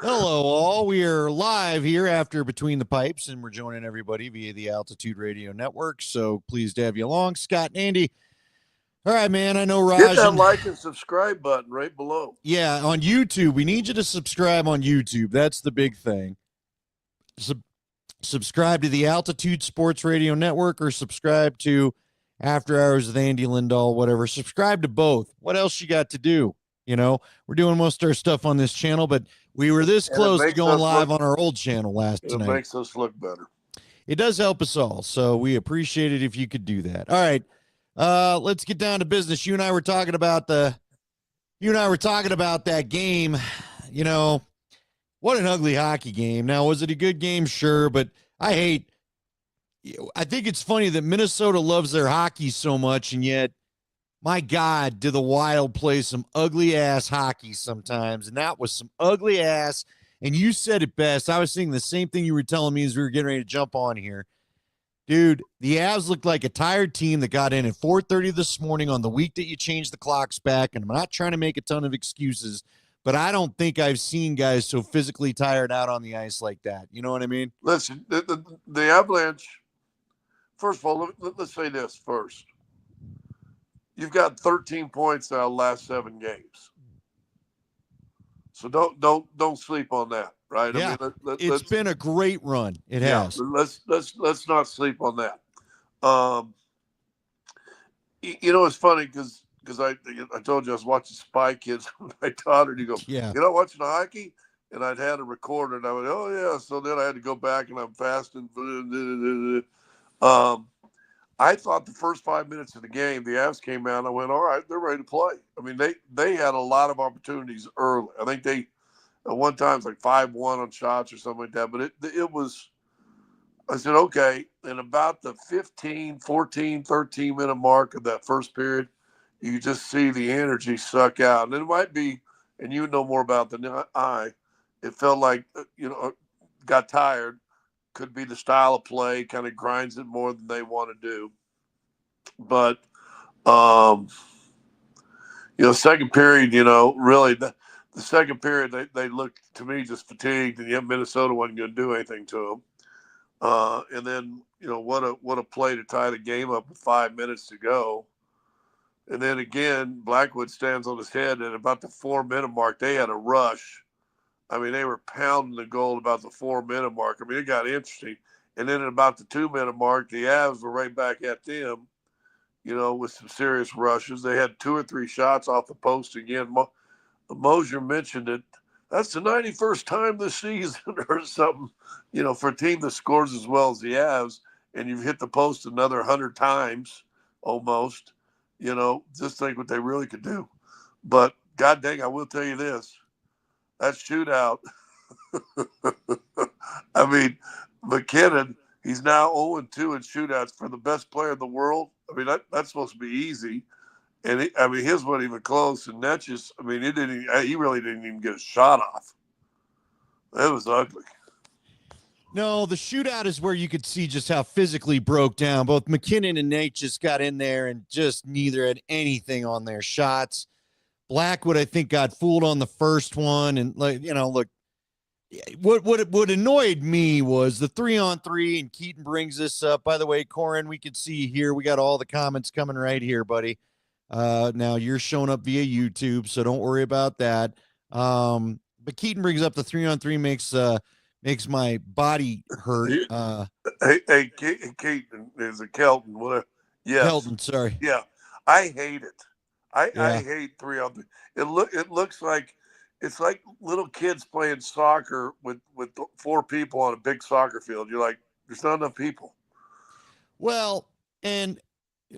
Hello, all. We are live here after Between the Pipes, and we're joining everybody via the Altitude Radio Network. So pleased to have you along, Scott and Andy. All right, man. I know Hit Raj that and like and subscribe button right below. yeah, on YouTube, we need you to subscribe on YouTube. That's the big thing. Sub- Subscribe to the Altitude Sports Radio Network or subscribe to After Hours with Andy Lindahl, whatever. Subscribe to both. What else you got to do? We're doing most of our stuff on this channel, but we were this And it close to makes going us live look on our old channel last it night. makes us look better. It does help us all, so we appreciate it if you could do that. All right, let's get down to business. You and I were talking about that game. You know, what an ugly hockey game. Now, was it a good game? Sure, but I think it's funny that Minnesota loves their hockey so much, and yet, my God, do the Wild play some ugly ass hockey sometimes? And that was some ugly ass. And you said it best. I was saying the same thing you were telling me as we were getting ready to jump on here. Dude, the Avs looked like a tired team that got in at 4:30 this morning on the week that you changed the clocks back. And I'm not trying to make a ton of excuses, but I don't think I've seen guys so physically tired out on the ice like that. You know what I mean? Listen, the Avalanche. First of all, let's say this first. You've got 13 points out of the last 7 games, so don't sleep on that, right? I Yeah. mean, It's been a great run. It yeah, has. let's not sleep on that. Um, it's funny because I told you I was watching Spy Kids with my daughter, and you go, Yeah. watching the hockey, and I'd had a recorder, and I went, oh yeah. So then I had to go back, and I'm fasting. Um, I thought the first 5 minutes of the game, the Avs came out, and I went, all right, they're ready to play. I mean, they had a lot of opportunities early. I think they at one time it's like 5-1 on shots or something like that, but it was. I said, okay. And about the 15, 14, 13-minute mark of that first period, you just see the energy suck out. And it might be, and you know more about than I, it felt like, got tired. Could be the style of play, kind of grinds it more than they want to do. But, um, second period, really, the second period, they looked to me just fatigued, and yet Minnesota wasn't going to do anything to them. And then, what a play to tie the game up with 5 minutes to go. And then again, Blackwood stands on his head at about the 4 minute mark. They had a rush. I mean, they were pounding the goal about the 4 minute mark. I mean, it got interesting. And then at about the 2 minute mark, the Avs were right back at them, with some serious rushes. They had 2 or 3 shots off the post again. Mosier mentioned it. That's the 91st time this season or something, for a team that scores as well as the Avs, and you've hit the post another 100 times almost, just think what they really could do. But God dang, I will tell you this, that shootout, I mean, McKinnon, he's now 0-2 in shootouts for the best player in the world. I mean, that's supposed to be easy. And his wasn't even close. And that just, he really didn't even get a shot off. It was ugly. No, the shootout is where you could see just how physically broke down. Both McKinnon and Nate just got in there and just neither had anything on their shots. Blackwood, I think, got fooled on the first one. And, look, what annoyed me was the 3-on-3, and Keaton brings this up. By the way, Corin, we can see here. We got all the comments coming right here, buddy. Now you're showing up via YouTube, so don't worry about that. But Keaton brings up the 3-on-3 makes my body hurt. Keaton is a Kelton. Whatever. Yes. Kelton, sorry. Yeah. I hate it. I Yeah. hate 3-on-3. It looks like it's like little kids playing soccer with 4 people on a big soccer field. You're like, there's not enough people. Well, and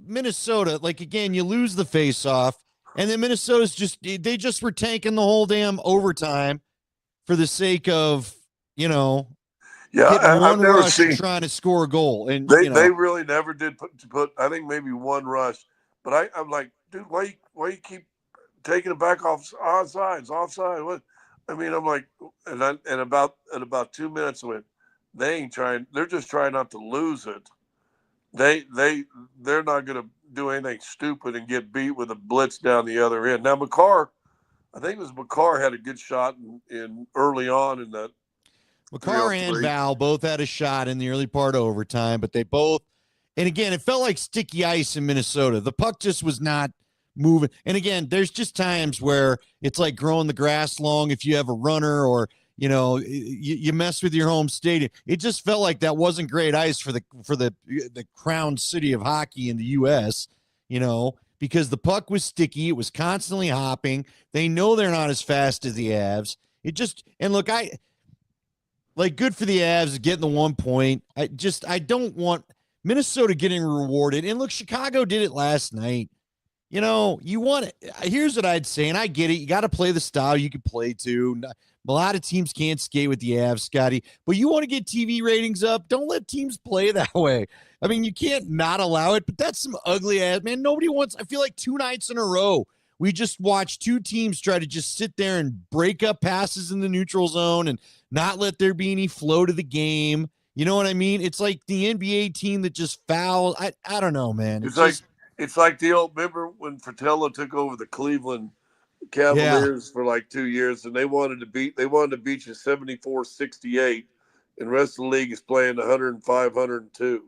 Minnesota, like again, you lose the face-off, and then Minnesota's they just were tanking the whole damn overtime for the sake of Yeah, getting I've one never rush and seen. trying to score a goal. And They really never did put I think maybe one rush, but I'm like, dude, why you keep taking it back offside? What? I'm like, and about 2 minutes I went, they ain't trying. They're just trying not to lose it. They're not going to do anything stupid and get beat with a blitz down the other end. Now McCarr, I think it was McCarr had a good shot in early on in that McCarr and 3-on-3. Val both had a shot in the early part of overtime, but they both, and again, it felt like sticky ice in Minnesota. The puck just was not moving. And again, there's just times where it's like growing the grass long if you have a runner or you mess with your home stadium. It just felt like that wasn't great ice for the crown city of hockey in the U.S. Because the puck was sticky, it was constantly hopping. They know they're not as fast as the Avs. It just and look, good for the Avs getting the 1 point. I don't want Minnesota getting rewarded. And look, Chicago did it last night. You want it. Here's what I'd say, and I get it. You got to play the style you can play to. A lot of teams can't skate with the Avs, Scotty, but you want to get TV ratings up. Don't let teams play that way. I mean, you can't not allow it, but that's some ugly ass, man. Nobody wants, I feel like 2 nights in a row, we just watched 2 teams try to just sit there and break up passes in the neutral zone and not let there be any flow to the game. You know what I mean? It's like the NBA team that just fouls. I don't know, man. It's like the old, remember when Fratello took over the Cleveland Cavaliers for like 2 years, and they wanted to beat you 74-68, and the rest of the league is playing 105, 102.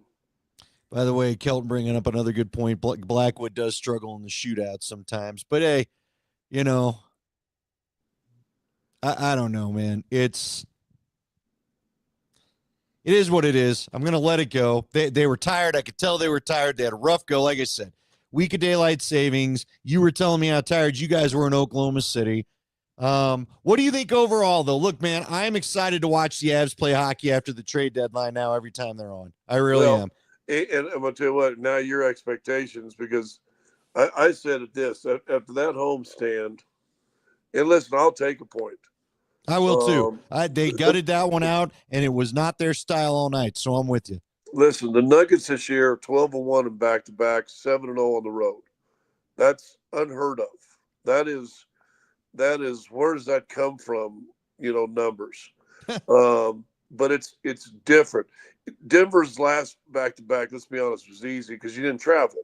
By the way, Kelton bringing up another good point. Blackwood does struggle in the shootout sometimes, but hey, I don't know, man. It is what it is. I'm gonna let it go. They were tired. I could tell they were tired. They had a rough go. Like I said, week of daylight savings. You were telling me how tired you guys were in Oklahoma City. What do you think overall, though? Look, man, I'm excited to watch the Avs play hockey after the trade deadline now every time they're on. I really am. And I'm going to tell you what, now your expectations, because I said it this, after that homestand, and listen, I'll take a point. I will too. They gutted that one out, and it was not their style all night, so I'm with you. Listen, the Nuggets this year are 12-1 in back-to-back, 7-0 on the road. That's unheard of. That is where does that come from? Numbers. But it's different. Denver's last back-to-back, let's be honest, was easy because you didn't travel.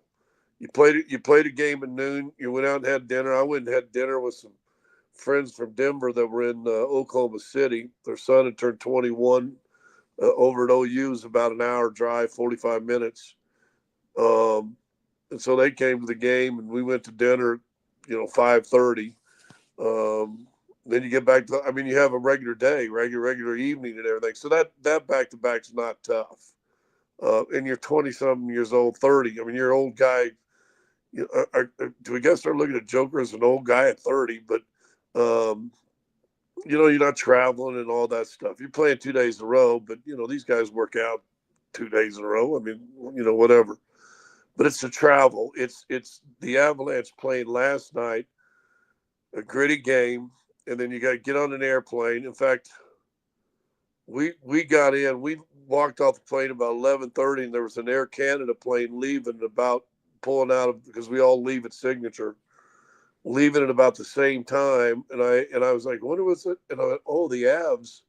You played a game at noon. You went out and had dinner. I went and had dinner with some friends from Denver that were in Oklahoma City. Their son had turned 21 over at OU. Is about an hour drive, 45 minutes. And so they came to the game, and we went to dinner, 5:30. Then you get back to, you have a regular day, regular evening and everything. So that back-to-back's not tough. And you're 20-something years old, 30. You're an old guy. Do we guess start looking at Joker as an old guy at 30? But, you're not traveling and all that stuff. You're playing 2 days in a row, but, these guys work out 2 days in a row. Whatever. But it's the travel. It's the Avalanche playing last night, a gritty game, and then you got to get on an airplane. In fact, we got in. We walked off the plane about 11:30, and there was an Air Canada plane leaving about pulling out of because we all leave at Signature, leaving at about the same time. And I was like, "What was it?" And I went, "Oh, the Avs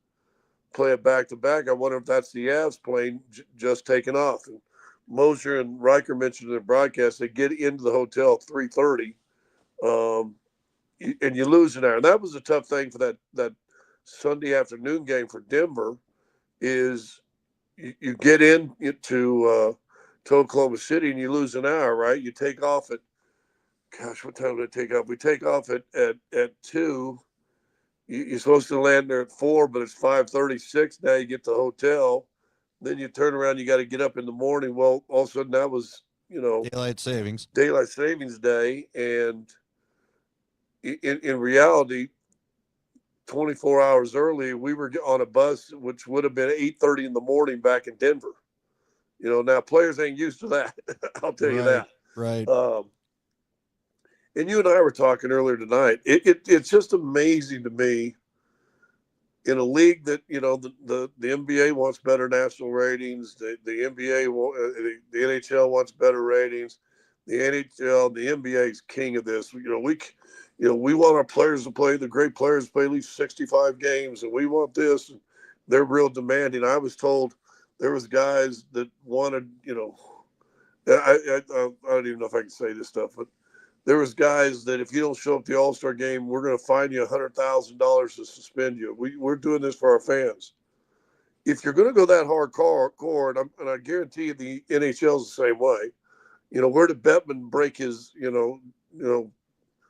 play it back to back. I wonder if that's the Avs plane just taking off." And Mosier and Riker mentioned in the broadcast they get into the hotel at 3:30. And you lose an hour. And that was a tough thing for that Sunday afternoon game for Denver is you get into Oklahoma City and you lose an hour, right? You take off at, what time did it take off? We take off at 2. You're supposed to land there at 4, but it's 5:36. Now you get to the hotel. Then you turn around, you got to get up in the morning. Well, all of a sudden that was, Daylight savings day. And in reality, 24 hours early, we were on a bus, which would have been 8:30 in the morning back in Denver. Now players ain't used to that. I'll tell you that. Right. And you and I were talking earlier tonight. It's just amazing to me in a league that, the NBA wants better national ratings. The NBA, the NHL wants better ratings. The NHL, the NBA is king of this. We want our players to play, the great players to play at least 65 games, and we want this. And they're real demanding. I was told there was guys that wanted, I don't even know if I can say this stuff, but there was guys that if you don't show up at the All-Star game, we're going to fine you $100,000 to suspend you. We're doing this for our fans. If you're going to go that hardcore, and I guarantee you the NHL's the same way. Where did Bettman break his,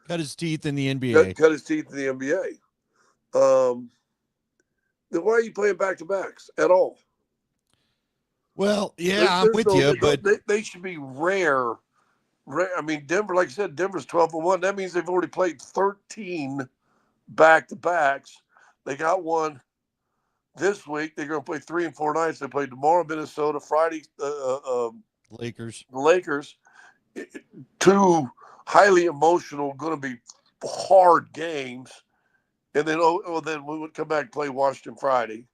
cut his teeth in the NBA? Cut his teeth in the NBA. Then why are you playing back-to-backs at all? Well, yeah, I'm with you, but they should be rare. I mean, Denver, like I said, Denver's 12-1. That means they've already played 13 back-to-backs. They got one this week. They're going to play 3 and 4 nights. They play tomorrow, Minnesota, Friday, Lakers. The Lakers. 2 highly emotional, going to be hard games. And then, then we would come back and play Washington Friday.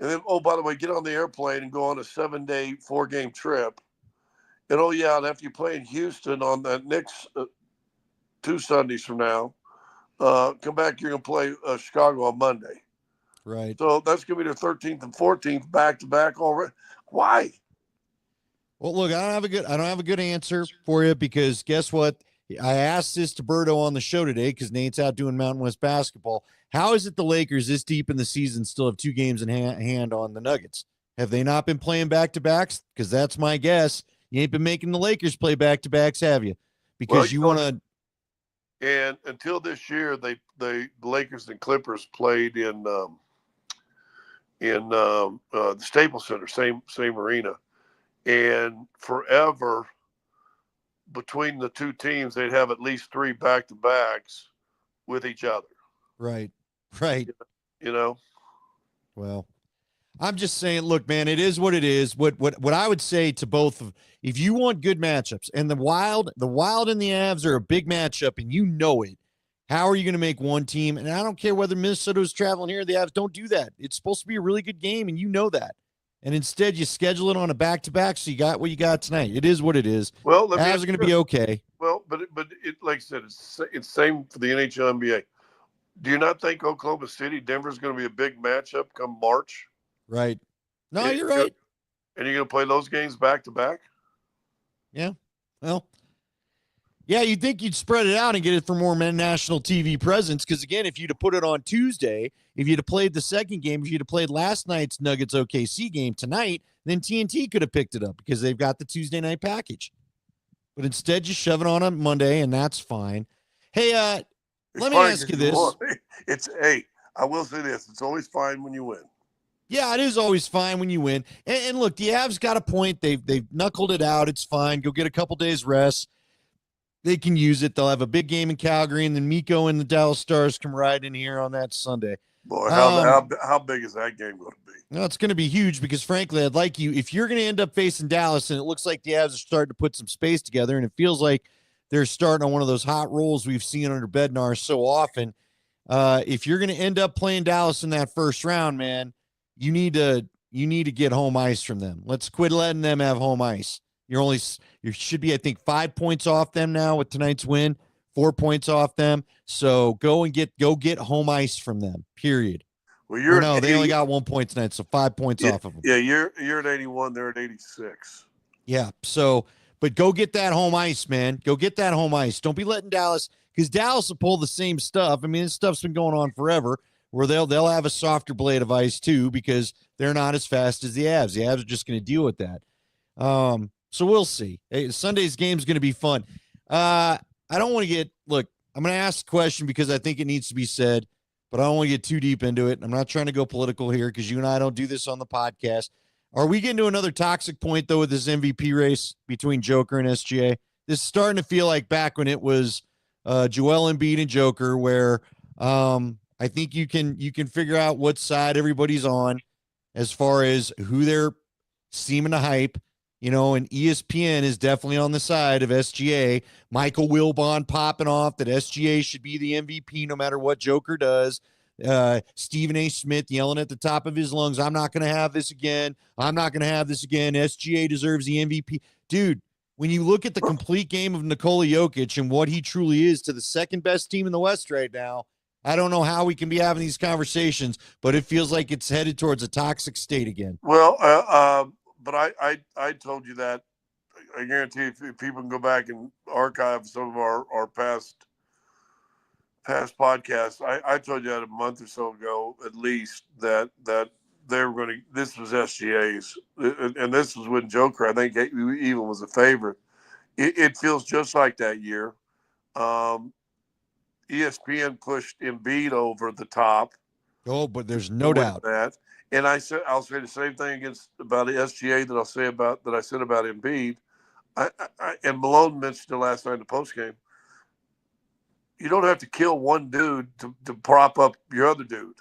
And then, by the way, get on the airplane and go on a 7-day, 4-game trip. And, and after you play in Houston on that next 2 Sundays from now, come back, you're going to play Chicago on Monday. Right. So that's going to be their 13th and 14th back-to-back already. Why? Well, look, I don't have a good answer for you because guess what? I asked this to Berto on the show today because Nate's out doing Mountain West basketball. How is it the Lakers this deep in the season still have 2 games in hand on the Nuggets? Have they not been playing back-to-backs? Because that's my guess. You ain't been making the Lakers play back-to-backs, have you? Because you want to. And until this year, the Lakers and Clippers played in the Staples Center, same arena, and forever. Between the 2 teams, they'd have at least 3 back-to-backs with each other. Right. Well, I'm just saying, look, man, it is what it is. What I would say to both of, if you want good matchups, and the Wild and the Avs are a big matchup, and you know it, how are you going to make one team? And I don't care whether Minnesota's traveling here or the Avs, don't do that. It's supposed to be a really good game, and you know that. And instead, you schedule it on a back-to-back, so you got what you got tonight. It is what it is. Well, Avs are going to be okay. Well, but it like I said, it's same for the NHL, NBA. Do you not think Oklahoma City, Denver's going to be a big matchup come March? Right. No, you're right. And you're going to play those games back-to-back? Yeah. Well, yeah, you'd think you'd spread it out and get it for more national TV presence. Because, again, if you'd have put it on Tuesday, if you'd have played the second game, if you'd have played last night's Nuggets OKC game tonight, then TNT could have picked it up because they've got the Tuesday night package. But instead, you shove it on a Monday, and that's fine. Hey, let me ask you this. I will say this. It's always fine when you win. Yeah, it is always fine when you win. And look, the Avs got a point. They've knuckled it out. It's fine. Go get a couple days rest. They can use it. They'll have a big game in Calgary, and then Miko and the Dallas Stars come right in here on that Sunday. Boy, how big is that game going to be? No, it's going to be huge because, frankly, I'd like you, if you're going to end up facing Dallas, and it looks like the Avs are starting to put some space together, and it feels like they're starting on one of those hot rolls we've seen under Bednar so often. If you're going to end up playing Dallas in that first round, man, you need to get home ice from them. Let's quit letting them have home ice. You should be, I think, 5 points off them now with tonight's win, 4 points off them. So go get home ice from them. Period. Well, they only got 1 point tonight, so 5 points off of them. Yeah, you're at 81, they're at 86. Yeah. So, but go get that home ice, man. Go get that home ice. Don't be letting Dallas, because Dallas will pull the same stuff. I mean, this stuff's been going on forever, where they'll have a softer blade of ice too, because they're not as fast as the Avs. The Avs are just going to deal with that. So we'll see. Hey, Sunday's game is going to be fun. I don't want to I'm going to ask a question because I think it needs to be said, but I don't want to get too deep into it. I'm not trying to go political here because you and I don't do this on the podcast. Are we getting to another toxic point, though, with this MVP race between Joker and SGA? This is starting to feel like back when it was Joel Embiid and Joker, where I think you can figure out what side everybody's on as far as who they're seeming to hype. And ESPN is definitely on the side of SGA. Michael Wilbon popping off that SGA should be the MVP no matter what Joker does. Stephen A. Smith yelling at the top of his lungs, I'm not going to have this again. I'm not going to have this again. SGA deserves the MVP. Dude, when you look at the complete game of Nikola Jokic and what he truly is to the second best team in the West right now, I don't know how we can be having these conversations, but it feels like it's headed towards a toxic state again. Well, but I told you that I guarantee if people can go back and archive some of our past podcasts, I told you that a month or so ago, at least, that they were going to. This was SGA's, and this was when Joker, I think, even was a favorite. It feels just like that year. Um, ESPN pushed Embiid over the top. Oh, but there's no doubt that. And I'll say the same thing about the SGA that I said about Embiid. And Malone mentioned it last night in the postgame. You don't have to kill one dude to prop up your other dude.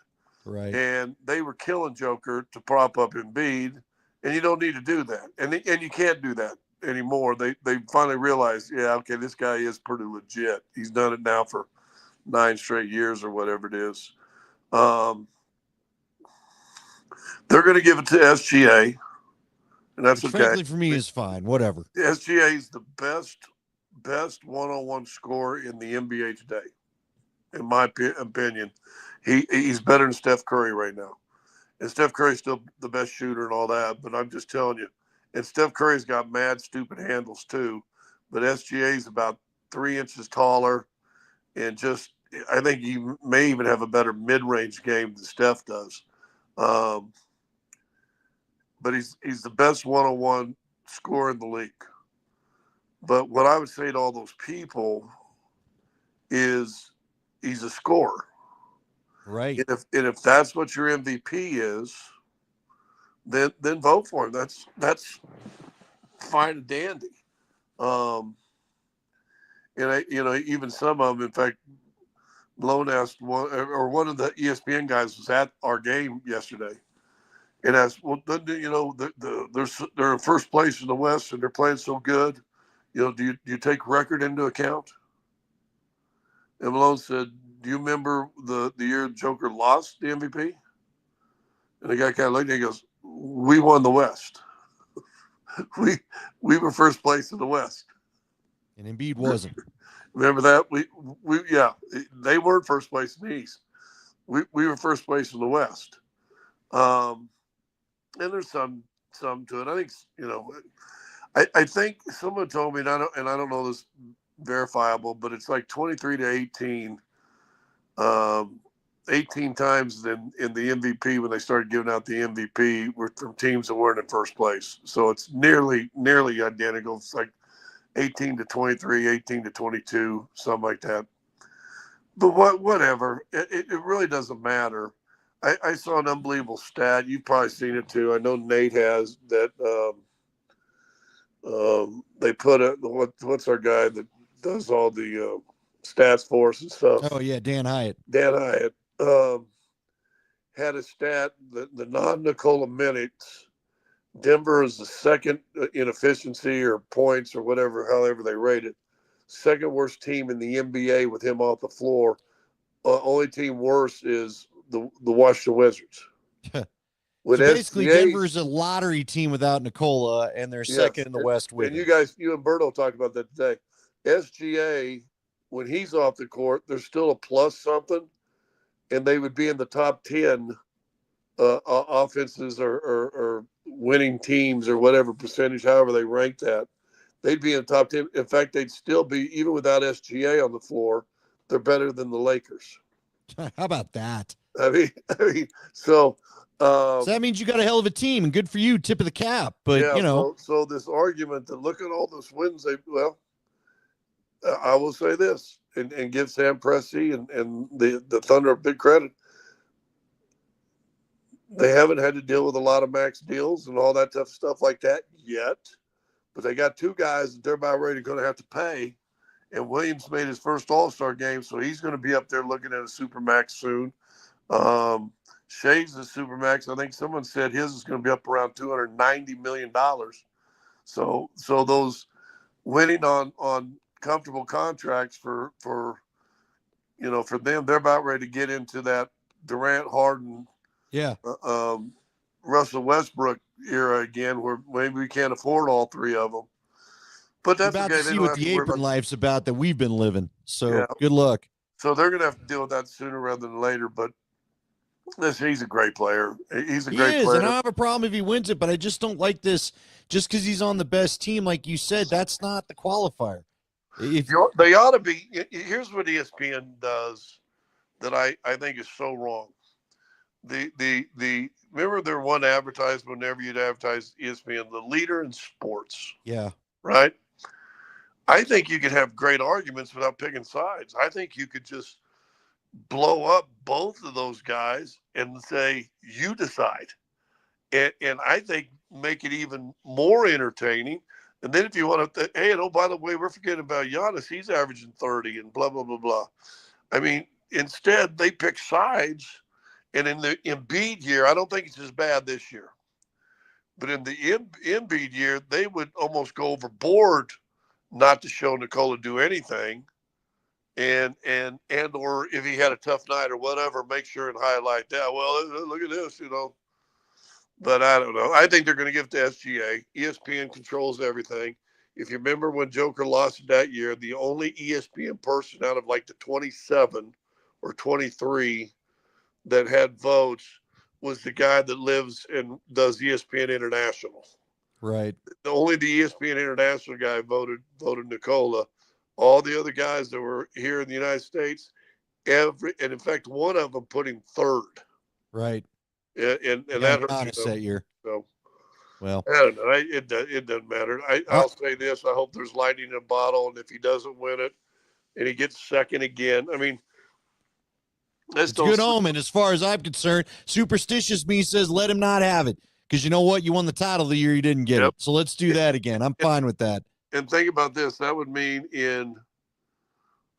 right. And they were killing Joker to prop up Embiid, and you don't need to do that. And you can't do that anymore. They finally realized, yeah, okay, this guy is pretty legit. He's done it now for 9 straight years or whatever it is. They're going to give it to SGA, and that's Which, okay. frankly, for me is fine. Whatever. SGA is the best one-on-one scorer in the NBA today, in my opinion. He's better than Steph Curry right now. And Steph Curry's still the best shooter and all that, but I'm just telling you. And Steph Curry's got mad, stupid handles too. But SGA's about 3 inches taller, and I think he may even have a better mid-range game than Steph does. But he's the best one-on-one scorer in the league. But what I would say to all those people is he's a scorer. Right. And if that's what your MVP is, then vote for him. That's fine and dandy. And even some of them, in fact, Malone asked one of the ESPN guys was at our game yesterday, and asked, well, they're in first place in the West and they're playing so good. Do you take record into account? And Malone said, do you remember the year Joker lost the MVP? And the guy kind of looked at him and goes, we won the West. we were first place in the West. And Embiid wasn't. Remember that? They weren't first place in the East. We were first place in the West. And there's some to it. I think, I think someone told me, and I don't know this verifiable, but it's like 23 to 18, 18 times in the MVP when they started giving out the MVP were from teams that weren't in first place. So it's nearly identical. It's like 18 to 23, 18 to 22, something like that. But whatever. It really doesn't matter. I saw an unbelievable stat. You've probably seen it too. I know Nate has that. They put what's our guy that does all the stats for us and stuff. Oh yeah, Dan Hyatt. Dan Hyatt had a stat that the non-Nikola minutes, Denver is the second in efficiency or points or however they rate it. Second worst team in the NBA with him off the floor. Only team worse is the Washington Wizards. So basically, Denver's a lottery team without Nikola, and they're second in the West with him. And you and Berto talked about that today. SGA, when he's off the court, there's still a plus something, and they would be in the top 10 offenses or winning teams or whatever percentage, however they rank that. They'd be in the top 10. In fact, they'd still be, even without SGA on the floor, they're better than the Lakers. How about that? I mean, so that means you got a hell of a team, and good for you, tip of the cap. But yeah, so this argument that look at all those wins, I will say this and give Sam Presti and the Thunder a big credit. They haven't had to deal with a lot of max deals and all that tough stuff like that yet, but they got 2 guys that they're about ready to have to pay. And Williams made his first All-Star game, so he's going to be up there looking at a Supermax soon. Shea's a Supermax. I think someone said his is going to be up around $290 million. So those winning on comfortable contracts for them, they're about ready to get into that Durant, Harden, Russell Westbrook era again, where maybe we can't afford all 3 of them. But that's about to see what the apron life's about that we've been living. So good luck. So they're going to have to deal with that sooner rather than later. But Listen, he's a great player. He's a He great is, and I player. don't have a problem if he wins it, but I just don't like this. Just because he's on the best team, like you said, that's not the qualifier. If They ought to be. Here's what ESPN does that I think is so wrong. The remember their one advertisement whenever you'd advertise ESPN, the leader in sports, yeah, right? I think you could have great arguments without picking sides. I think you could just blow up both of those guys and say you decide, and I think make it even more entertaining. And then if you want to, hey, and oh by the way, we're forgetting about Giannis. He's averaging 30 and blah blah blah blah. I mean, instead they pick sides. And in the Embiid year, I don't think it's as bad this year. But in the Embiid year, they would almost go overboard not to show Nikola do anything, and or if he had a tough night or whatever, make sure and highlight that. Well, look at this, you know. But I don't know. I think they're going to give it to SGA. ESPN controls everything. If you remember when Joker lost that year, the only ESPN person out of like the 27 or 23 that had votes was the guy that lives and does ESPN International. right. Only the ESPN International guy voted Nicola. All the other guys that were here in the United States, and in fact, one of them put him third. Right. And Yeah, that hurts you. Giannis that year. So Well, I don't know. It doesn't matter. uh, I'll say this: I hope there's lightning in a bottle, and if he doesn't win it, and he gets second again, I mean, let's it's a don't. good omen as far as I'm concerned. Superstitious me says let him not have it because you know what? You won the title the year you didn't get Yep. it. So let's do that again. I'm fine with that. And think about this: that would mean in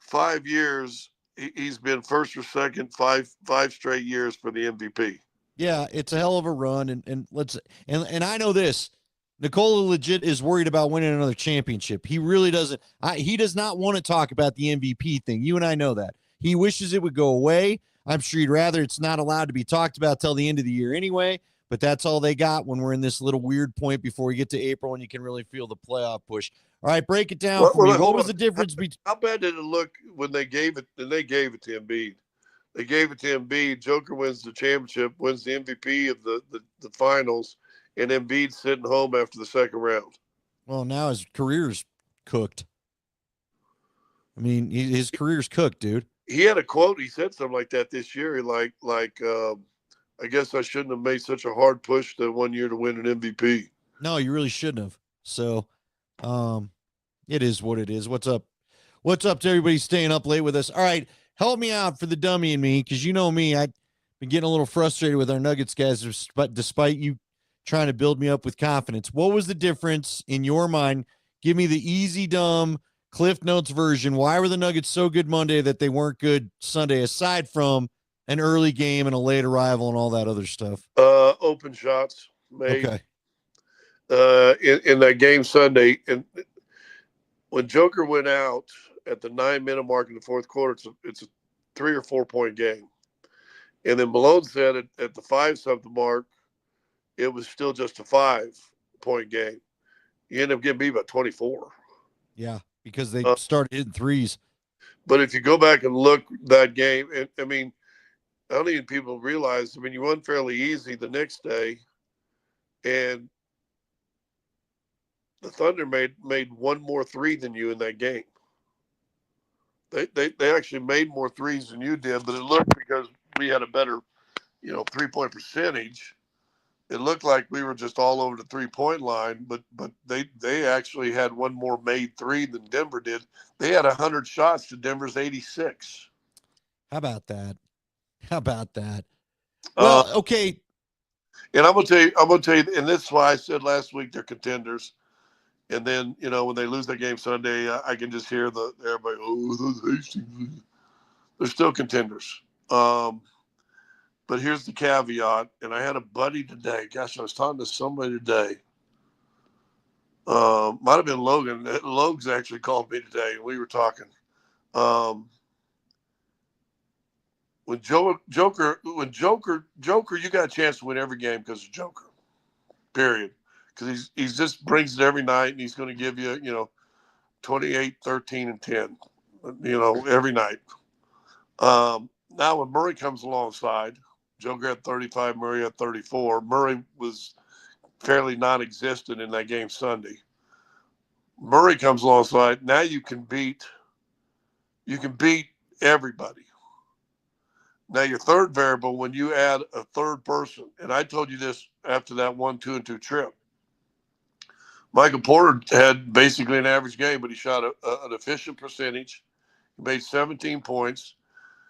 5 years he's been first or second five straight years for the MVP. Yeah, it's a hell of a run, and let's and I know this. Nikola legit is worried about winning another championship. He really doesn't. He does not want to talk about the MVP thing. You and I know that. He wishes it would go away. I'm sure he'd rather it's not allowed to be talked about till the end of the year anyway. But that's all they got when we're in this little weird point before we get to April and you can really feel the playoff push. All right, break it down for me. What Hold was on. the difference between? How bad did it look when they gave it? And they gave it to Embiid. They gave it to Embiid. Joker wins the championship, wins the MVP of the finals, and Embiid sitting home after the second round. Well, now his career's cooked. I mean, his career's cooked, dude. He had a quote. He said something like that this year. I guess I shouldn't have made such a hard push that 1 year to win an MVP. No, you really shouldn't have. So, um, it is what it is. What's up? What's up to everybody staying up late with us? All right, help me out for the dummy and me, because you know me, I've been getting a little frustrated with our Nuggets guys, but despite you trying to build me up with confidence, what was the difference in your mind? Give me the easy, dumb Cliff Notes version. Why were the Nuggets so good Monday that they weren't good Sunday, aside from an early game and a late arrival and all that other stuff? Open shots made Okay. in that game Sunday, and when Joker went out at the 9 minute mark in the fourth quarter, it's a 3 or 4 point game. And then Malone said at the 5-something mark, it was still just a 5 point game. You end up getting beat by 24. Yeah, because they started hitting threes. But if you go back and look that game, and I mean, I don't even people realize. I mean, you won fairly easy the next day, and the Thunder made one more three than you in that game. They actually made more threes than you did, but it looked because we had a better, 3 point percentage. It looked like we were just all over the 3 point line, but they actually had one more made three than Denver did. They had 100 shots to Denver's 86. How about that? How about that? Well, okay. And I'm gonna tell you, and this is why I said last week they're contenders. And then when they lose that game Sunday, I can just hear everybody. Oh, those Hastings. They're still contenders. But here's the caveat. And I had a buddy today. Gosh, I was talking to somebody today. Might have been Logan. Logan's actually called me today, and we were talking. When Joker, you got a chance to win every game because of Joker. Period. Because he's just brings it every night, and he's going to give you 28, 13, and 10. Every night. Now when Murray comes alongside, Joker had 35, Murray had 34. Murray was fairly non-existent in that game Sunday. Murray comes alongside. Now you can beat everybody. Now your third variable, when you add a third person, and I told you this after that 1-2-2 trip. Michael Porter had basically an average game, but he shot an efficient percentage. He made 17 points.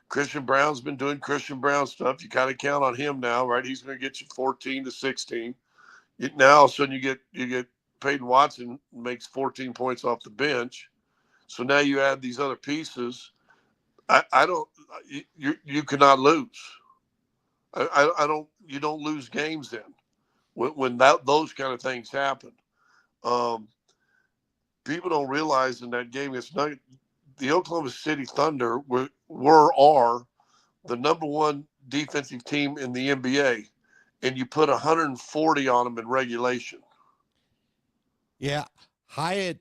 Christian Brown's been doing Christian Brown stuff. You kind of count on him now, right? He's going to get you 14 to 16. Now all of a sudden you get Peyton Watson makes 14 points off the bench. So now you add these other pieces. I don't. You cannot lose. I don't. You don't lose games then when those kind of things happen. People don't realize in that game it's not the Oklahoma City Thunder are the number one defensive team in the NBA, and you put 140 on them in regulation. Yeah, Hyatt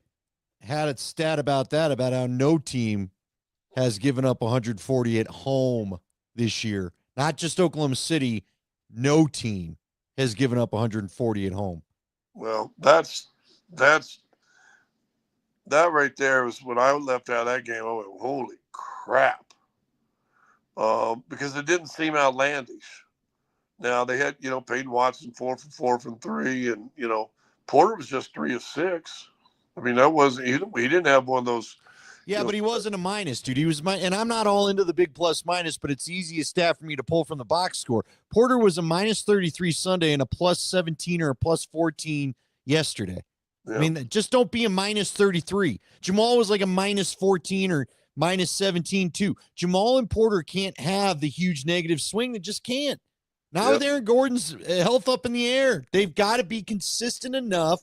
had a stat about that, about how no team has given up 140 at home this year. Not just Oklahoma City, no team has given up 140 at home. Well, that right there was when I left out of that game. I went, holy crap. Because it didn't seem outlandish. Now they had, Peyton Watson 4 for 4 from 3, and Porter was just 3 of 6. I mean, that wasn't he didn't have one of those. Yeah, but he wasn't a minus, dude. He was and I'm not all into the big plus minus, but it's the easiest stat for me to pull from the box score. Porter was a minus 33 Sunday and a plus 17 or a plus 14 yesterday. Yeah. I mean, just don't be a minus 33. Jamal was like a minus 14 or minus 17 too. Jamal and Porter can't have the huge negative swing. They just can't. Now with Aaron Gordon's health up in the air, they've got to be consistent enough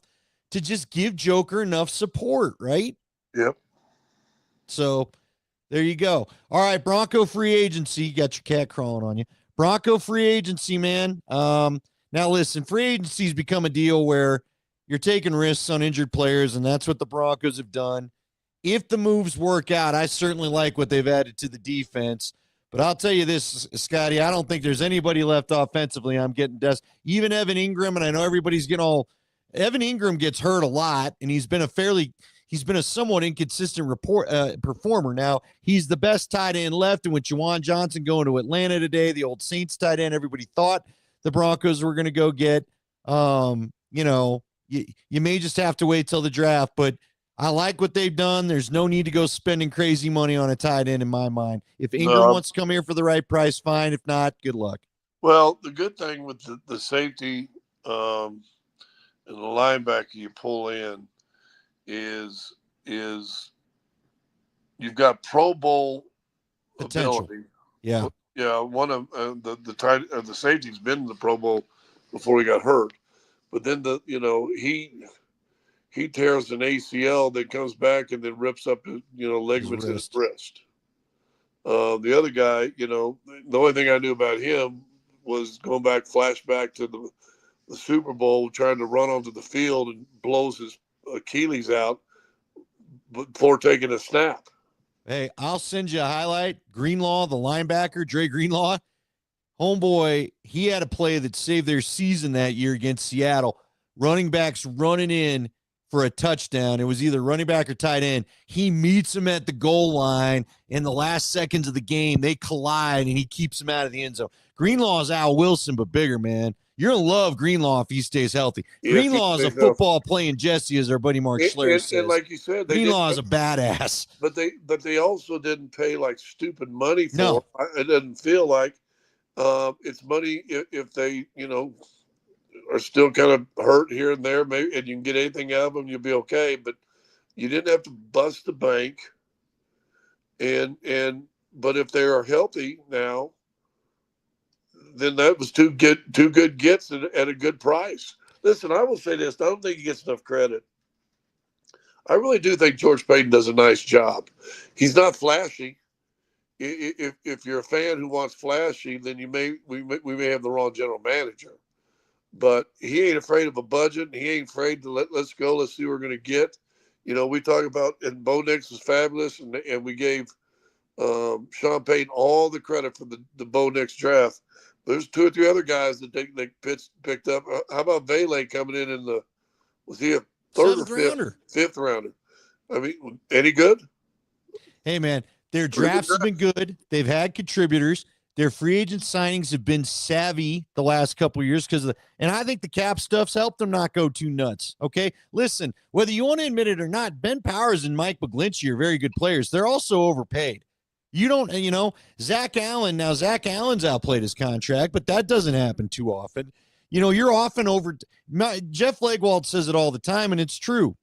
to just give Joker enough support, right? Yep. So there you go. All right, Bronco free agency. You got your cat crawling on you. Bronco free agency, man. Now listen, free agency's become a deal where you're taking risks on injured players, and that's what the Broncos have done. If the moves work out, I certainly like what they've added to the defense. But I'll tell you this, Scotty, I don't think there's anybody left offensively. I'm getting even Evan Ingram, and I know everybody's getting all – Evan Ingram gets hurt a lot, and he's been a somewhat inconsistent performer. Now, he's the best tight end left, and with Juwan Johnson going to Atlanta today, the old Saints tight end, everybody thought the Broncos were going to go get. You may just have to wait till the draft, but I like what they've done. There's no need to go spending crazy money on a tight end in my mind. If Ingram wants to come here for the right price, fine. If not, good luck. Well, the good thing with the safety and the linebacker you pull in is you've got Pro Bowl potential. Ability. Yeah. Yeah, one of the safety's been in the Pro Bowl before he got hurt. But then he tears an ACL, then comes back and then rips up ligaments in his wrist. The other guy, the only thing I knew about him was going flashback to the Super Bowl, trying to run onto the field and blows his Achilles out before taking a snap. Hey, I'll send you a highlight. Greenlaw, the linebacker, Dre Greenlaw, homeboy, he had a play that saved their season that year against Seattle. Running backs running in for a touchdown. It was either running back or tight end. He meets him at the goal line in the last seconds of the game. They collide, and he keeps him out of the end zone. Greenlaw is Al Wilson, but bigger, man. You're going to love Greenlaw if he stays healthy. Yeah, Greenlaw is a football playing Jesse, as our buddy Mark Schler says. And like you said, Greenlaw is a badass. But they also didn't pay like stupid money for him. It doesn't feel like it's money if they, are still kind of hurt here and there, maybe, and you can get anything out of them, you'll be okay. But you didn't have to bust the bank. But if they are healthy now, then that was two good gets at a good price. Listen, I will say this. I don't think he gets enough credit. I really do think George Payton does a nice job. He's not flashy. If you're a fan who wants flashy, then we may have the wrong general manager. But he ain't afraid of a budget. And he ain't afraid to let's go. Let's see what we're going to get. We talk about, and Bo Nix was fabulous, and we gave Sean Payton all the credit for the Bo Nix draft. there's two or three other guys that they picked up. How about Vele coming in the, was he a third or fifth rounder? I mean, any good? Hey, man, their drafts have been good. They've had contributors. Their free agent signings have been savvy the last couple of years and I think the cap stuff's helped them not go too nuts. Okay, listen, whether you want to admit it or not, Ben Powers and Mike McGlinchey are very good players. They're also overpaid. Zach Allen. Now Zach Allen's outplayed his contract, but that doesn't happen too often. You're often over. Jeff Legwold says it all the time, and it's true.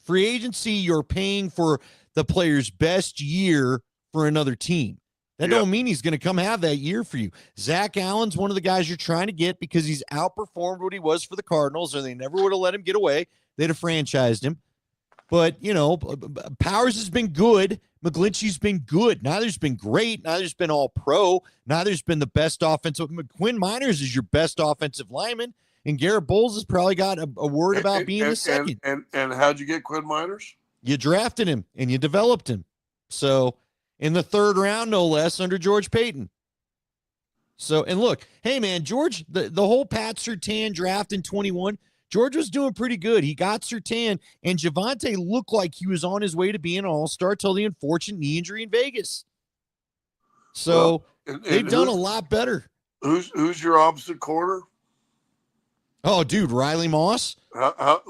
Free agency, you're paying for the player's best year for another team. That don't mean he's going to come have that year for you. Zach Allen's one of the guys you're trying to get because he's outperformed what he was for the Cardinals, or they never would have let him get away. They'd have franchised him. But, Powers has been good. McGlinchey's been good. Neither's been great. Neither's been all pro. Neither's been the best offensive. Quinn Miners is your best offensive lineman. And Garrett Bowles has probably got a word about being the second. And how'd you get Quinn Miners? You drafted him and you developed him. So in the third round, no less, under George Payton. So, and look, hey, man, George, the whole Pat Surtain draft in 21, George was doing pretty good. He got Surtain, and Javonte looked like he was on his way to being an all-star till the unfortunate knee injury in Vegas. So they've done a lot better. Who's your opposite corner? Oh, dude, Riley Moss. How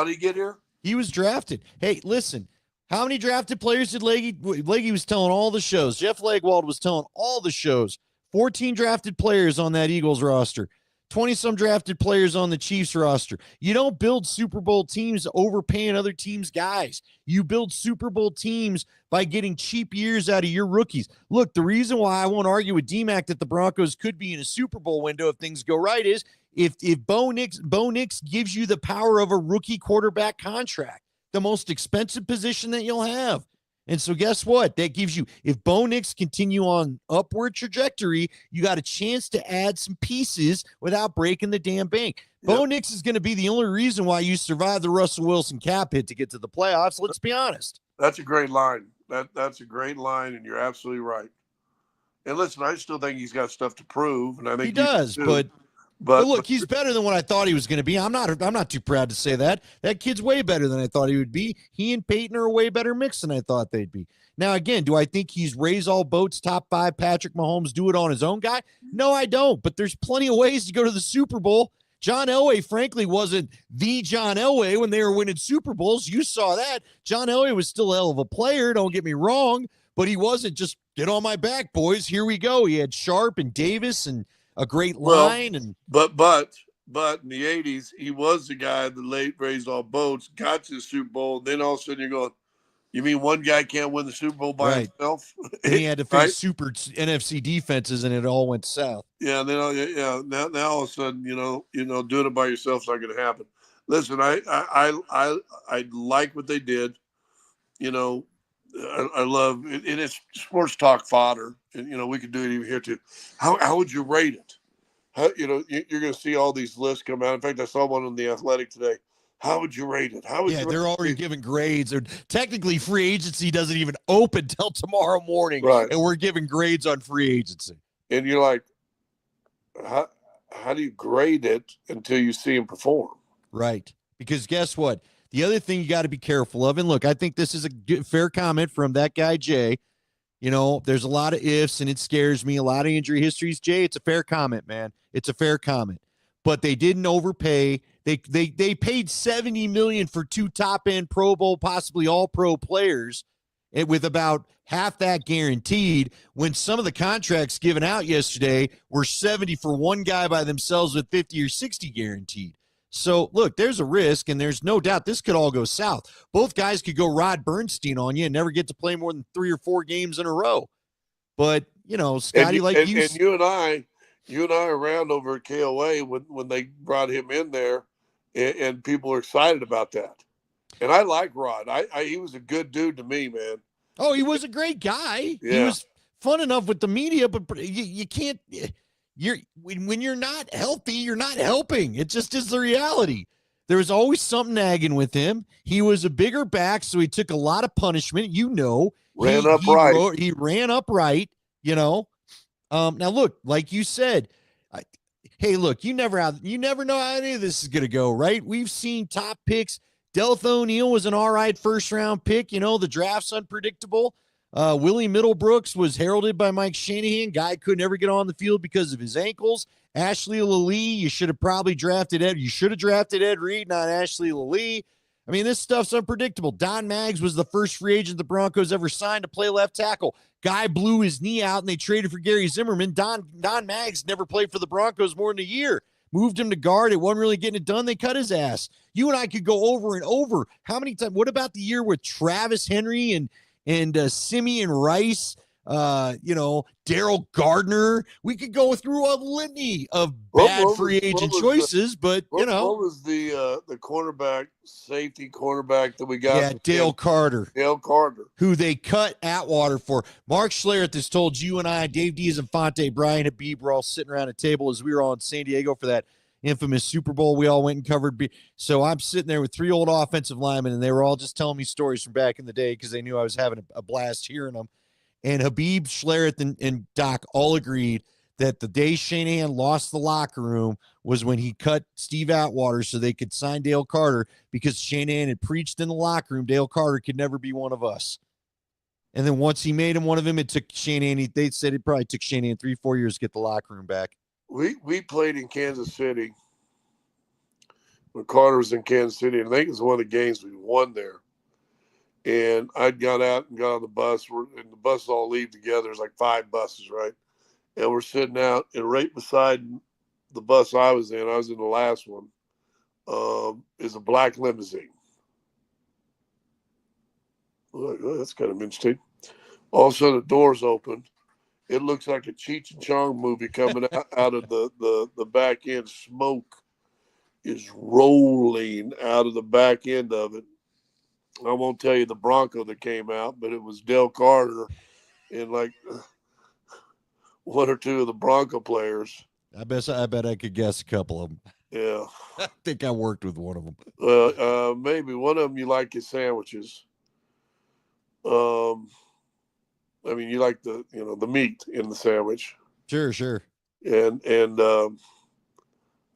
did he get here? He was drafted. Hey, listen, how many drafted players did Leggy was telling all the shows. Jeff Legwold was telling all the shows. 14 drafted players on that Eagles roster. 20-some drafted players on the Chiefs roster. You don't build Super Bowl teams overpaying other teams' guys. You build Super Bowl teams by getting cheap years out of your rookies. Look, the reason why I won't argue with DMAC that the Broncos could be in a Super Bowl window if things go right is if Bo Nix gives you the power of a rookie quarterback contract, the most expensive position that you'll have. And so guess what? That gives you, if Bo Nix continue on upward trajectory, you got a chance to add some pieces without breaking the damn bank. Yep. Bo Nix is going to be the only reason why you survive the Russell Wilson cap hit to get to the playoffs. Let's be honest. That's a great line. That's a great line, and you're absolutely right. And listen, I still think he's got stuff to prove, and I think he does. But look, he's better than what I thought he was going to be. I'm not too proud to say that. That kid's way better than I thought he would be. He and Peyton are a way better mix than I thought they'd be. Now, again, do I think he's raise all boats, top 5 Patrick Mahomes, do it on his own guy? No, I don't. But there's plenty of ways to go to the Super Bowl. John Elway, frankly, wasn't the John Elway when they were winning Super Bowls. You saw that. John Elway was still a hell of a player, don't get me wrong, but he wasn't just, get on my back, boys, here we go. He had Sharp and Davis and a great line. But in the 80s, he was the guy that raised all boats, got to the Super Bowl, and then all of a sudden you're going, you mean one guy can't win the Super Bowl by himself? And he had to face super NFC defenses, and it all went south. Yeah, now all of a sudden, doing it by yourself is not going to happen. Listen, I like what they did. I love it, and it's sports talk fodder, and we could do it even here too. How would you rate it? You're going to see all these lists come out. In fact, I saw one on The Athletic today. How would you rate it? They're already giving grades. Technically, free agency doesn't even open till tomorrow morning, right? And we're giving grades on free agency. And you're like, how do you grade it until you see him perform? Right, because guess what? The other thing you got to be careful of, and look, I think this is a fair comment from that guy, Jay. There's a lot of ifs, and it scares me. A lot of injury histories, Jay. It's a fair comment, man. It's a fair comment. But they didn't overpay. They paid $70 million for 2 top-end Pro Bowl, possibly all-pro players, with about half that guaranteed, when some of the contracts given out yesterday were 70 for one guy by themselves with 50 or 60 guaranteed. So, look, there's a risk, and there's no doubt this could all go south. Both guys could go Rod Bernstein on you and never get to play more than 3 or 4 games in a row. But, Scotty, and you and I are around over at KOA when they brought him in there, and people are excited about that. And I like Rod. He was a good dude to me, man. Oh, he was a great guy. Yeah. He was fun enough with the media, but you can't – when you're not healthy, you're not helping. It just is the reality. There was always something nagging with him. He was a bigger back, so he took a lot of punishment. Ran upright. He ran upright, Now, look, like you said, I, hey, look, you never know how any of this is going to go, right? We've seen top picks. Deltha O'Neal was an all right first round pick. You know, the draft's unpredictable. Willie Middlebrooks was heralded by Mike Shanahan. Guy couldn't ever get on the field because of his ankles. Ashley Lalee, you should have probably drafted Ed. You should have drafted Ed Reed, not Ashley Lalee. I mean, this stuff's unpredictable. Don Maggs was the first free agent the Broncos ever signed to play left tackle. Guy blew his knee out, and they traded for Gary Zimmerman. Don Maggs never played for the Broncos more than a year. Moved him to guard. It wasn't really getting it done. They cut his ass. You and I could go over and over. How many times? What about the year with Travis Henry and Simeon Rice? Daryl Gardner. We could go through a litany of bad free agent choices, but what was the cornerback, safety cornerback that we got? Yeah, Dale Carter. Dale Carter, who they cut Atwater for. Mark Schlereth has told you and I, Dave Diaz-Infante, Brian Habib, were all sitting around a table as we were all in San Diego for that infamous Super Bowl. We all went and covered. So I'm sitting there with three old offensive linemen, and they were all just telling me stories from back in the day because they knew I was having a blast hearing them. And Habib, Schlereth, and Doc all agreed that the day Shanahan lost the locker room was when he cut Steve Atwater so they could sign Dale Carter, because Shanahan had preached in the locker room Dale Carter could never be one of us. And then once he made him one of them, it took Shanahan, they said it probably took Shanahan 3-4 years to get the locker room back. We played in Kansas City when Carter was in Kansas City, and I think it was one of the games we won there. And I'd got out and got on the bus, and the buses all leave together. There's like 5 buses, right? And we're sitting out, and right beside the bus I was in the last one, is a black limousine. Oh, that's kind of interesting. All of a sudden, the doors open. It looks like a Cheech and Chong movie coming out of the back end. Smoke is rolling out of the back end of it. I won't tell you the Bronco that came out, but it was Dale Carter and like one or two of the Bronco players. I bet I could guess a couple of them. Yeah. I think I worked with one of them. Maybe one of them you like his sandwiches. I mean, you like the meat in the sandwich. Sure. And I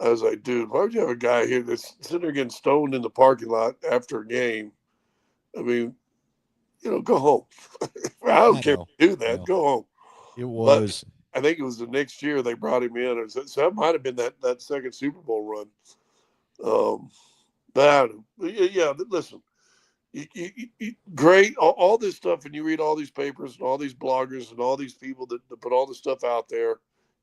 was like, dude, why would you have a guy here that's sitting there getting stoned in the parking lot after a game? I mean, go home. I don't care if you do that. No. Go home. It was. But I think it was the next year they brought him in. So that might have been that second Super Bowl run. But yeah, listen, great. All this stuff, and you read all these papers and all these bloggers and all these people that put all this stuff out there.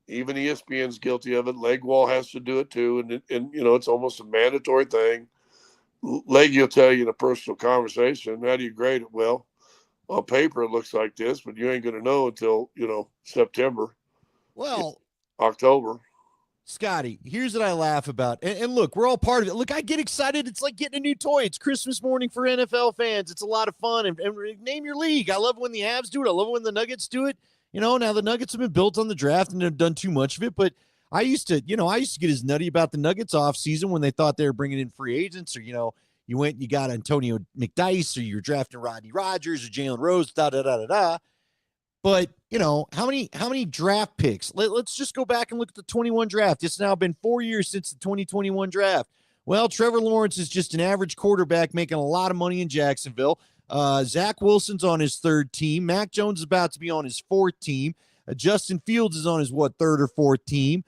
Even ESPN's guilty of it. Legwall has to do it too. And it's almost a mandatory thing. Leggy will tell you in a personal conversation, how do you grade it? Well, on paper, it looks like this, but you ain't going to know until, September. Well, October. Scotty, here's what I laugh about. And look, we're all part of it. Look, I get excited. It's like getting a new toy. It's Christmas morning for NFL fans. It's a lot of fun. And name your league. I love when the Avs do it. I love when the Nuggets do it. Now the Nuggets have been built on the draft and have done too much of it, but I used to get as nutty about the Nuggets off season when they thought they were bringing in free agents, or, you went and you got Antonio McDyess, or you're drafting Rodney Rogers or Jalen Rose, da-da-da-da-da. But, how many draft picks? Let's just go back and look at the 21 draft. It's now been 4 years since the 2021 draft. Well, Trevor Lawrence is just an average quarterback making a lot of money in Jacksonville. Zach Wilson's on his 3rd team. Mac Jones is about to be on his 4th team. Justin Fields is on his 3rd or 4th team.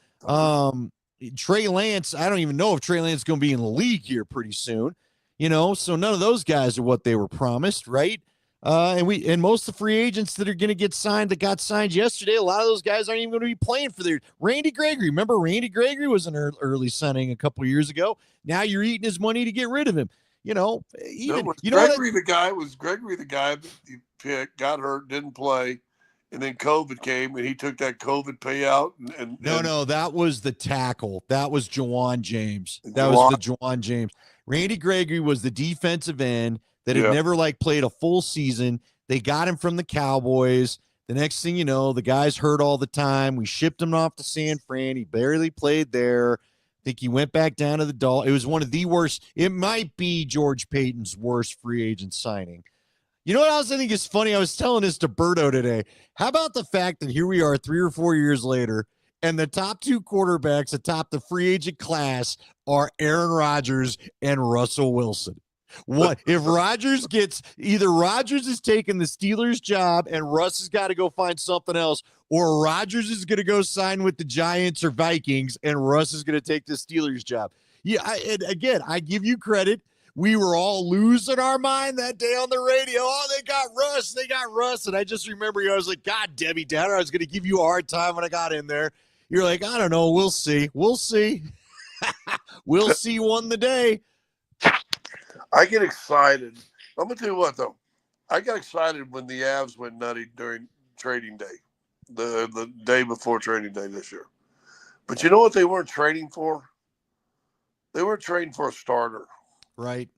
Trey Lance, I don't even know if Trey Lance is going to be in the league here pretty soon, so none of those guys are what they were promised, right? And most of the free agents that are going to get signed, that got signed yesterday, a lot of those guys aren't even going to be playing for their Randy Gregory. Remember, Randy Gregory was an early signing a couple years ago. Now you're eating his money to get rid of him. Gregory the guy that you picked, got hurt, didn't play. And then COVID came, and he took that COVID payout. No, that was the tackle. That was Jawan James. Jawan James. Randy Gregory was the defensive end that had never played a full season. They got him from the Cowboys. The next thing you know, the guy's hurt all the time. We shipped him off to San Fran. He barely played there. I think he went back down to the Dolphins. It was one of the worst. It might be George Payton's worst free agent signing. You know what else I think is funny? I was telling this to Berto today. How about the fact that here we are 3 or 4 years later, And the top two quarterbacks atop the free agent class are Aaron Rodgers and Russell Wilson. What if Rodgers gets either Rodgers is taking the Steelers job and Russ has got to go find something else, or Rodgers is going to go sign with the Giants or Vikings and Russ is going to take the Steelers job. Yeah, and again, I give you credit. We were all losing our mind that day on the radio. Oh, they got Russ. And I just remember, I was like, God, Debbie Downer, I was going to give you a hard time when I got in there. You're like, I don't know. We'll see. We'll see one the day. I get excited. I'm going to tell you what, though. I got excited when the Avs went nutty during trading day, the day before trading day this year. But you know what they weren't trading for? They weren't trading for a starter. Right.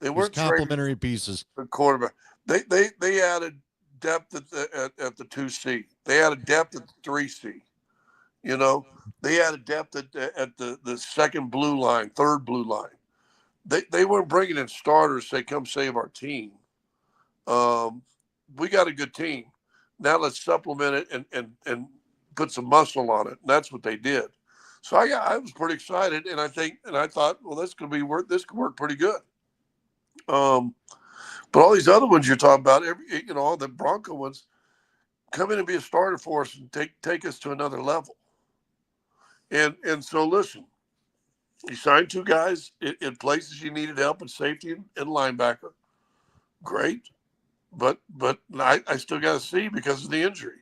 They weren't complementary pieces. The quarterback. They added depth at the 2C. They added depth at the 3C. You know, they added depth at the second blue line, third blue line. They weren't bringing in starters. Say, come save our team. We got a good team. Now let's supplement it and put some muscle on it. And that's what they did. So I was pretty excited, and I thought, well, this could work pretty good. But all these other ones you're talking about, all the Bronco ones, come in and be a starter for us and take us to another level. And so listen, you signed two guys in places you needed help in safety and linebacker. Great. But I still got to see because of the injury.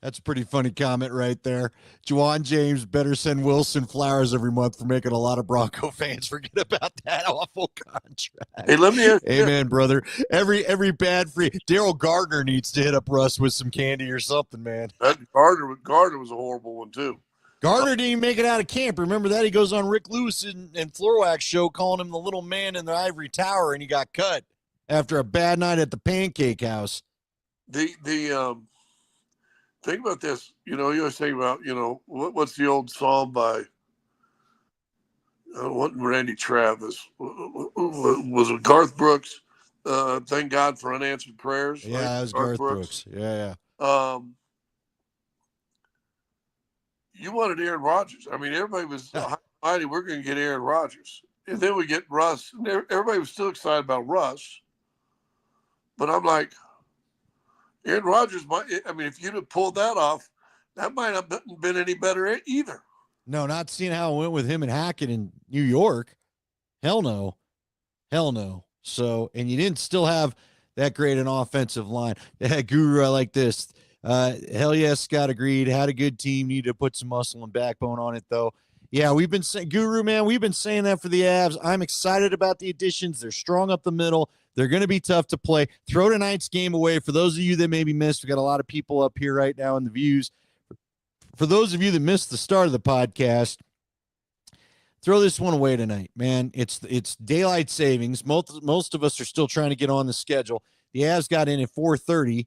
That's a pretty funny comment right there. Juwan James better send Wilson flowers every month for making a lot of Bronco fans forget about that awful contract. Hey, let me ask you. Amen, brother. Every bad free Daryl Gardner needs to hit up Russ with some candy or something, man. Gardner was a horrible one too. Gardner didn't even make it out of camp. Remember that? He goes on Rick Lewis and Floorwax show calling him the little man in the ivory tower, and he got cut after a bad night at the Pancake House. Think about this. You always think about, what's the old song by Randy Travis? Was it Garth Brooks? Thank God for unanswered prayers. Yeah, right? it was Garth Brooks. Yeah. You wanted Aaron Rodgers. I mean, everybody was high-minded. We're going to get Aaron Rodgers. And then we get Russ. And everybody was still excited about Russ. But I'm like, Aaron Rodgers if you'd have pulled that off, that might not have been any better either. No, not seeing how it went with him and Hackett in New York. Hell no. So, and you didn't still have that great an offensive line. Guru, I like this. Hell yes, Scott agreed. Had a good team. Need to put some muscle and backbone on it, though. Yeah, we've been saying, Guru, man, we've been saying that for the Avs. I'm excited about the additions. They're strong up the middle. They're going to be tough to play. Throw tonight's game away. For those of you that maybe missed, we got a lot of people up here right now in the views. For those of you that missed the start of the podcast, throw this one away tonight, man. It's daylight savings. Most of us are still trying to get on the schedule. The Avs got in at 4:30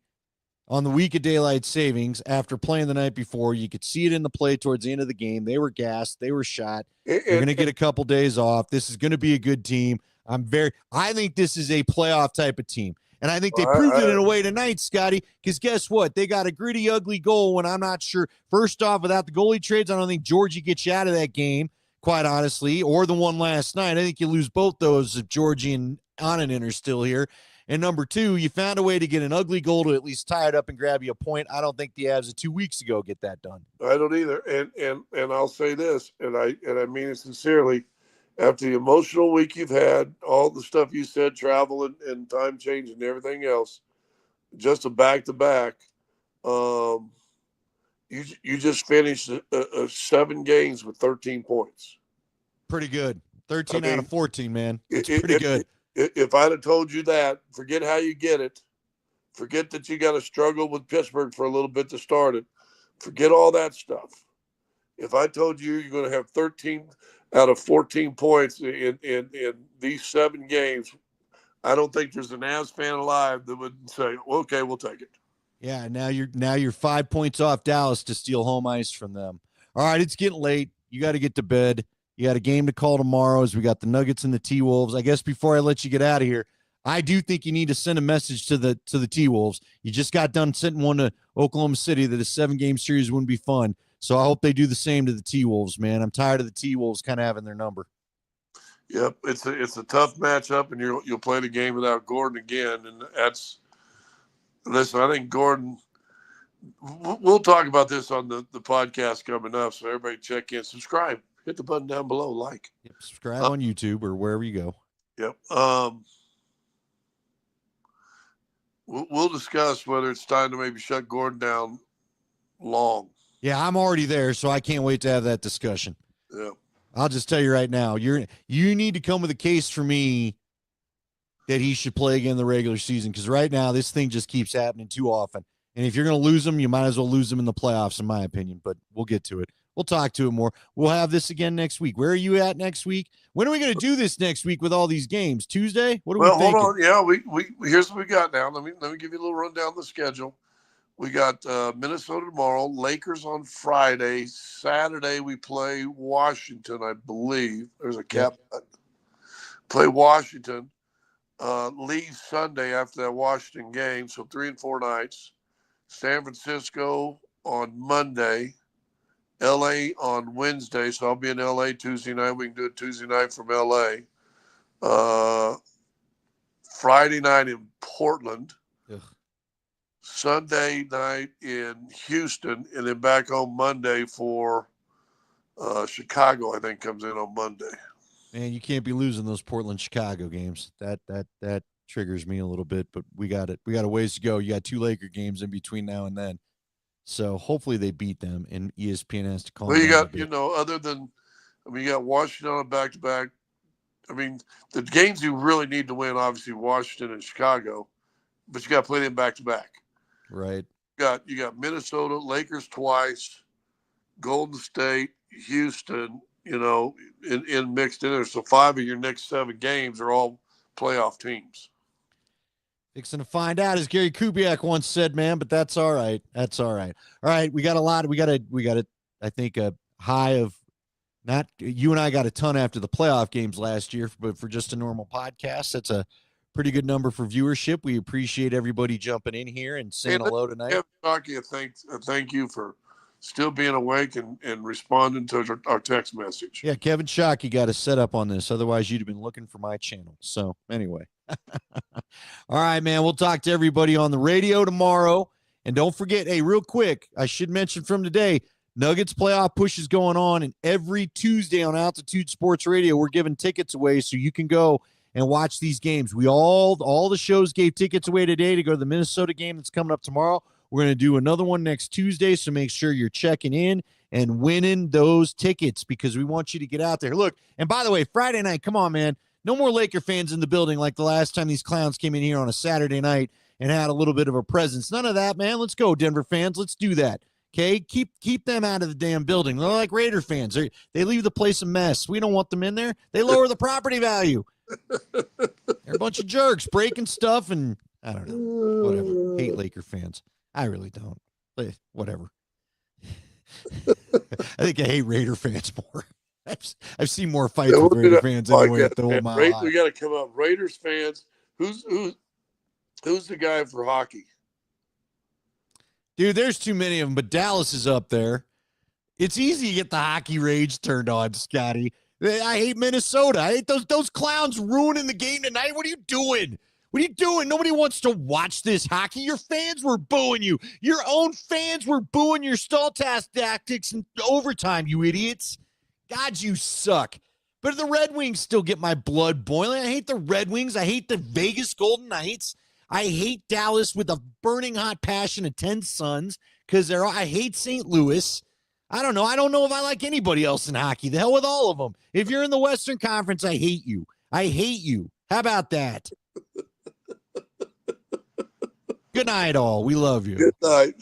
on the week of daylight savings after playing the night before. You could see it in the play towards the end of the game. They were gassed. They were shot. They're going to get a couple days off. This is going to be a good team. I think this is a playoff type of team. And I think they proved it in a way tonight, Scotty, because guess what? They got a gritty, ugly goal when I'm not sure. First off, without the goalie trades, I don't think Georgie gets you out of that game, quite honestly, or the one last night. I think you lose both those if Georgie and Ananen are still here. And number two, you found a way to get an ugly goal to at least tie it up and grab you a point. I don't think the Avs of 2 weeks ago get that done. I don't either. And I'll say this, and I mean it sincerely. After the emotional week you've had, all the stuff you said, travel and time change and everything else, just a back-to-back, you just finished 7 games with 13 points. Pretty good. 13 out of 14, man. It's pretty good. If I'd have told you that, forget how you get it. Forget that you got to struggle with Pittsburgh for a little bit to start it. Forget all that stuff. If I told you you're going to have 13 out of 14 points in these 7 games, I don't think there's an Avs fan alive that would say, okay, we'll take it. Yeah, now you're 5 points off Dallas to steal home ice from them. All right, it's getting late. You got to get to bed. You got a game to call tomorrow as we got the Nuggets and the T-Wolves. I guess before I let you get out of here, I do think you need to send a message to the T-Wolves. You just got done sending one to Oklahoma City that a 7-game series wouldn't be fun. So I hope they do the same to the T-Wolves, man. I'm tired of the T-Wolves kind of having their number. Yep, it's a tough matchup, and you'll play the game without Gordon again, and listen. I think Gordon. We'll talk about this on the podcast coming up, so everybody check in, subscribe, hit the button down below, like. Yep, subscribe on YouTube or wherever you go. Yep. We'll discuss whether it's time to maybe shut Gordon down long. Yeah, I'm already there, so I can't wait to have that discussion. Yeah. I'll just tell you right now, you need to come with a case for me that he should play again in the regular season, because right now this thing just keeps happening too often. And if you're going to lose him, you might as well lose him in the playoffs, in my opinion. But we'll get to it. We'll talk to it more. We'll have this again next week. Where are you at next week? When are we going to do this next week with all these games? Tuesday? What are we thinking? Hold on. Yeah, we here's what we got now. Let me give you a little rundown of the schedule. We got Minnesota tomorrow, Lakers on Friday. Saturday we play Washington, I believe. There's a cap. Yep. Play Washington. Leave Sunday after that Washington game, so 3 and 4 nights. San Francisco on Monday. L.A. on Wednesday, so I'll be in L.A. Tuesday night. We can do it Tuesday night from L.A. Friday night in Portland. Ugh. Sunday night in Houston, and then back home Monday for Chicago, I think, comes in on Monday. Man, you can't be losing those Portland-Chicago games. That triggers me a little bit, but we got it. We got a ways to go. You got 2 Laker games in between now and then. So hopefully they beat them, and ESPN has to call. Well, you got, other than, you got Washington on a back-to-back. I mean, the games you really need to win, obviously, Washington and Chicago, but you got to play them back-to-back. Right. You got Minnesota, Lakers twice, Golden State, Houston, in mixed in there. So 5 of your next 7 games are all playoff teams. Fixing to find out, as Gary Kubiak once said, man, but that's all right. That's all right. All right, we got I think a high of, not you and I got a ton after the playoff games last year, but for just a normal podcast, that's a pretty good number for viewership. We appreciate everybody jumping in here and saying hello tonight. Thank you for still being awake and responding to our text message. Yeah, Kevin Shockey got us set up on this. Otherwise, you'd have been looking for my channel. So anyway. All right, man. We'll talk to everybody on the radio tomorrow. And don't forget, hey, real quick, I should mention from today, Nuggets playoff push is going on. And every Tuesday on Altitude Sports Radio, we're giving tickets away so you can go and watch these games. We all the shows gave tickets away today to go to the Minnesota game that's coming up tomorrow. We're going to do another one next Tuesday, so make sure you're checking in and winning those tickets, because we want you to get out there. Look, and by the way, Friday night, come on, man. No more Laker fans in the building like the last time these clowns came in here on a Saturday night and had a little bit of a presence. None of that, man. Let's go, Denver fans. Let's do that. Okay? Keep them out of the damn building. They're like Raider fans. They leave the place a mess. We don't want them in there. They lower the property value. They're a bunch of jerks breaking stuff, and I don't know. Whatever. Hate Laker fans. I really don't. Whatever. I think I hate Raider fans more. I've seen more fights with Raider fans anyway at the whole mile. We got to come up. Raiders fans. Who's the guy for hockey? Dude, there's too many of them, but Dallas is up there. It's easy to get the hockey rage turned on, Scotty. I hate Minnesota. I hate those clowns ruining the game tonight. What are you doing? What are you doing? Nobody wants to watch this hockey. Your fans were booing you. Your own fans were booing your stall tactics in overtime, you idiots. God, you suck. But the Red Wings still get my blood boiling. I hate the Red Wings. I hate the Vegas Golden Knights. I hate Dallas with a burning hot passion of 10 Suns because I hate St. Louis. I don't know. I don't know if I like anybody else in hockey. The hell with all of them. If you're in the Western Conference, I hate you. I hate you. How about that? Good night, all. We love you. Good night.